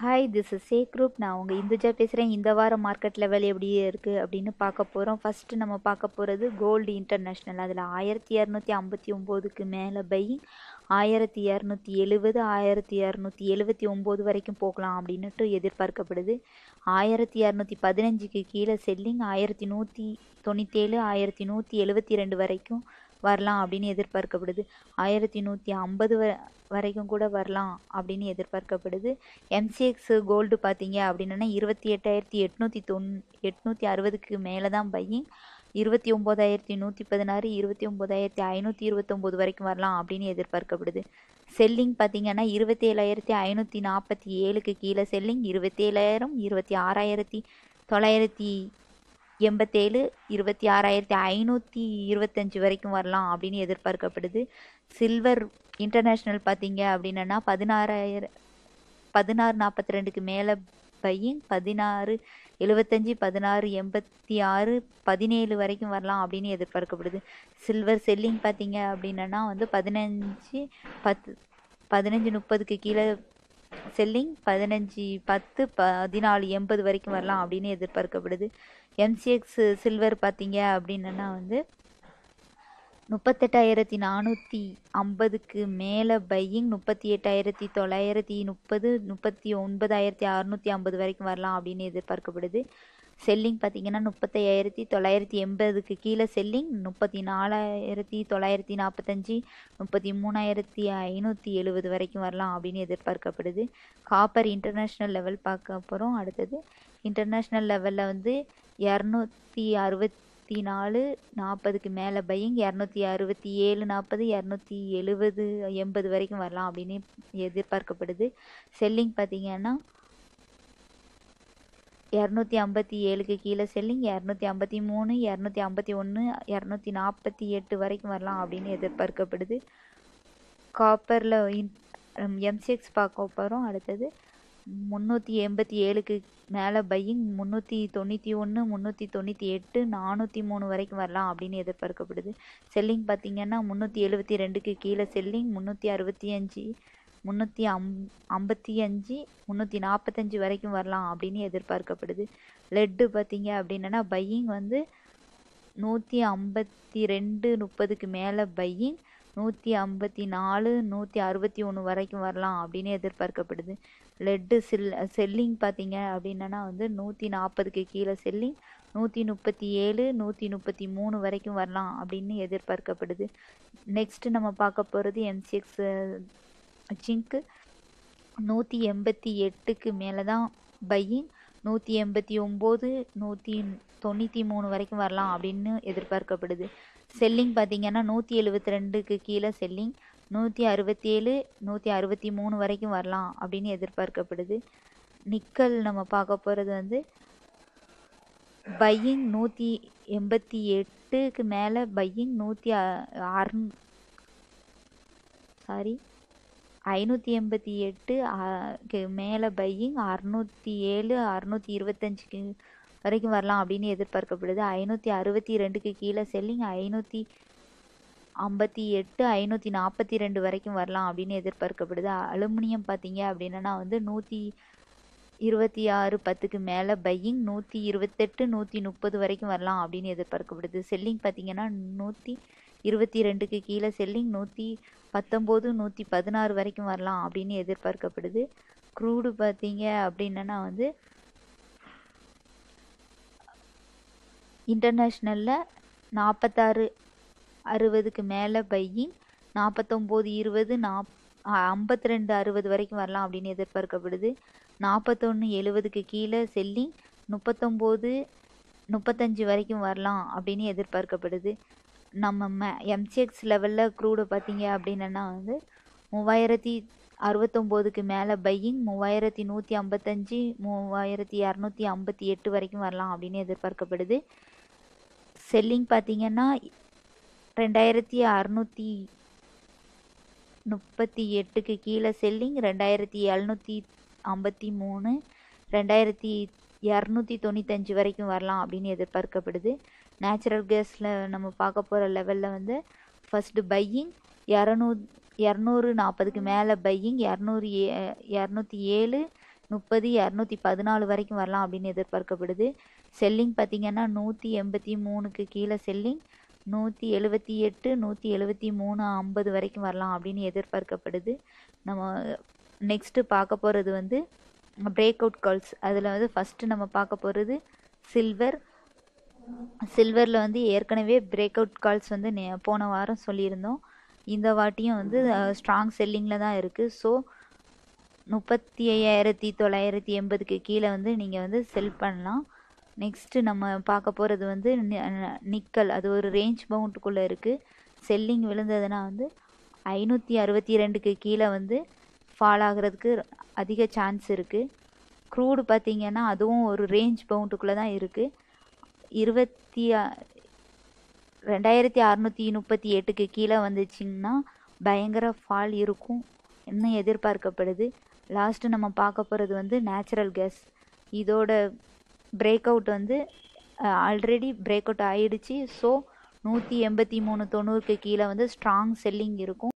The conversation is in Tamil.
Hi, this is a group. நான் உங்கள் இந்துஜா பேசுகிறேன். இந்த வாரம் மார்க்கெட் லெவல் எப்படி இருக்குது அப்படின்னு பார்க்க போகிறோம். ஃபஸ்ட்டு நம்ம பார்க்க போகிறது கோல்டு இன்டர்நேஷ்னல். அதில் 1259க்கு மேலே பையிங், 1270, 1279 வரைக்கும் போகலாம் அப்படின்னுட்டு எதிர்பார்க்கப்படுது. 1215க்கு கீழே செல்லிங், 1197, 1172 வரைக்கும் வரலாம் அப்படின்னு எதிர்பார்க்கப்படுது. 1150 வரைக்கும் கூட வரலாம் அப்படின்னு எதிர்பார்க்கப்படுது. எம்சிஎக்ஸ் கோல்டு பார்த்தீங்க அப்படின்னா 28,860க்கு மேலே தான் பையிங், 29,116, 29,529 வரைக்கும் வரலாம் அப்படின்னு எதிர்பார்க்கப்படுது. செல்லிங் பார்த்தீங்கன்னா 27,547க்கு கீழே செல்லிங், 27,000, 26,987, 26,525 வரைக்கும் வரலாம் அப்படின்னு எதிர்பார்க்கப்படுது. சில்வர் இன்டர்நேஷ்னல் பார்த்தீங்க அப்படின்னா 1642க்கு மேலே பையிங், 1675, 1686, 17 வரைக்கும் வரலாம் அப்படின்னு எதிர்பார்க்கப்படுது. சில்வர் செல்லிங் பார்த்தீங்க அப்படின்னா 1530க்கு கீழே செல்லிங், 1510, 1480 வரைக்கும் வரலாம் அப்படின்னு எதிர்பார்க்கப்படுது. எம்சிஎக்ஸ் சில்வர் பார்த்தீங்க அப்படின்னா 38,450க்கு மேலே பையிங், 38,930, 39,650 வரைக்கும் வரலாம் அப்படின்னு எதிர்பார்க்கப்படுது. செல்லிங் பார்த்தீங்கன்னா 35,980க்கு கீழே செல்லிங், 34,945, 33,570 வரைக்கும் வரலாம் அப்படின்னு எதிர்பார்க்கப்படுது. காப்பர் இன்டர்நேஷ்னல் லெவல் பார்க்க போகிறோம். அடுத்தது இன்டர்நேஷ்னல் லெவலில் 264.40க்கு மேலே பையிங், 267.40, 270, 80 வரைக்கும் வரலாம் அப்படின்னு எதிர்பார்க்கப்படுது. செல்லிங் பார்த்தீங்கன்னா 257க்கு கீழே செல்லிங், 253, 251, 248 வரைக்கும் வரலாம் அப்படின்னு எதிர்பார்க்கப்படுது. காப்பரில் எம்சிஎக்ஸ் பார்க்க போகிறோம். அடுத்தது 387க்கு மேலே பையிங், 391, 398, 403 வரைக்கும் வரலாம் அப்படின்னு எதிர்பார்க்கப்படுது. செல்லிங் பார்த்தீங்கன்னா 372க்கு கீழே செல்லிங், 365, 355, 345 வரைக்கும் வரலாம் அப்படின்னு எதிர்பார்க்கப்படுது. லெட்டு பார்த்தீங்க அப்படின்னா பையிங் 152.30க்கு மேலே பையிங், 154, 161 வரைக்கும் வரலாம் அப்படின்னு எதிர்பார்க்கப்படுது. லெட்டு செல்லிங் பார்த்தீங்க அப்படின்னா 140க்கு கீழே செல்லிங், 137, 133 வரைக்கும் வரலாம் அப்படின்னு எதிர்பார்க்கப்படுது. நெக்ஸ்ட்டு நம்ம பார்க்க போகிறது எம்சிஎக்ஸ் ஜிங்க்கு. 188க்கு மேலே தான் பையிங், 189, 193 வரைக்கும் வரலாம் அப்படின்னு எதிர்பார்க்கப்படுது. செல்லிங் பார்த்தீங்கன்னா 172க்கு கீழே செல்லிங், 167, 163 வரைக்கும் வரலாம் அப்படின்னு எதிர்பார்க்கப்படுது. நிக்கல் நம்ம பார்க்க போகிறது பையிங் 188க்கு மேலே பையிங், 588க்கு மேலே பையிங், 607, 625க்கு வரைக்கும் வரலாம் அப்படின்னு எதிர்பார்க்கப்படுது. 562க்கு கீழே செல்லிங், 558, 542 வரைக்கும் வரலாம் அப்படின்னு எதிர்பார்க்கப்படுது. அலுமினியம் பார்த்தீங்க அப்படின்னா 126.10க்கு மேலே பையிங், 128, 130 வரைக்கும் வரலாம் அப்படின்னு எதிர்பார்க்கப்படுது. செல்லிங் பார்த்தீங்கன்னா 122க்கு கீழே செல்லிங், 119, 116 வரைக்கும் வரலாம் அப்படின்னு எதிர்பார்க்கப்படுது. க்ரூடு பார்த்தீங்க அப்படின்னா இன்டர்நேஷ்னலில் 46.60க்கு மேலே பையிங், 49.20, 52.60 வரைக்கும் வரலாம் அப்படின்னு எதிர்பார்க்கப்படுது. 41.70க்கு கீழே செல்லிங், 39.35 வரைக்கும் வரலாம் அப்படின்னு எதிர்பார்க்கப்படுது. நம்ம எம்சிஎக்ஸ் லெவலில் க்ரூடு பார்த்தீங்க அப்படின்னா 3069க்கு மேலே பையிங், 3155, 3258 வரைக்கும் வரலாம் அப்படின்னு எதிர்பார்க்கப்படுது. செல்லிங் பார்த்தீங்கன்னா 2638க்கு கீழே செல்லிங், 2753, 2295 வரைக்கும் வரலாம் அப்படின்னு எதிர்பார்க்கப்படுது. நேச்சுரல் கேஸில் நம்ம பார்க்க போகிற லெவலில் ஃபஸ்ட்டு பையிங் 240க்கு மேலே பையிங், 207, 214 வரைக்கும் வரலாம் அப்படின்னு எதிர்பார்க்கப்படுது. செல்லிங் பார்த்தீங்கன்னா 183க்கு கீழே செல்லிங், 178, 173, 50 வரைக்கும் வரலாம் அப்படின்னு எதிர்பார்க்கப்படுது. நம்ம நெக்ஸ்ட்டு பார்க்க போகிறது வந்து பிரேக் அவுட் கால்ஸ். அதில் வந்து ஃபஸ்ட்டு நம்ம பார்க்க போகிறது சில்வரில் வந்து ஏற்கனவே பிரேக் அவுட் கால்ஸ் வந்து போன வாரம் சொல்லியிருந்தோம். இந்த வாட்டியும் வந்து ஸ்ட்ராங் செல்லிங்கில் தான் இருக்குது. ஸோ 35,980க்கு கீழே வந்து நீங்கள் வந்து செல் பண்ணலாம். நெக்ஸ்ட்டு நம்ம பார்க்க போகிறது வந்து நிக்கல். அது ஒரு ரேஞ்ச் பவுண்டுக்குள்ளே இருக்குது. செல்லிங் விழுந்ததுன்னா வந்து 562க்கு கீழே வந்து ஃபால் ஆகிறதுக்கு அதிக சான்ஸ் இருக்குது. க்ரூடு பார்த்திங்கன்னா அதுவும் ஒரு ரேஞ்ச் பவுண்டுக்குள்ளே தான் இருக்குது. 2638க்கு கீழே வந்துச்சிங்கன்னா பயங்கர ஃபால் இருக்கும் இன்னும் எதிர்பார்க்கப்படுது. லாஸ்ட்டு நம்ம பார்க்க போகிறது வந்து நேச்சுரல் கேஸ். இதோட பிரேக் அவுட் வந்து ஆல்ரெடி பிரேக் அவுட் ஆகிடுச்சு. ஸோ 183.90க்கு கீழே வந்து ஸ்ட்ராங் செல்லிங் இருக்கும்.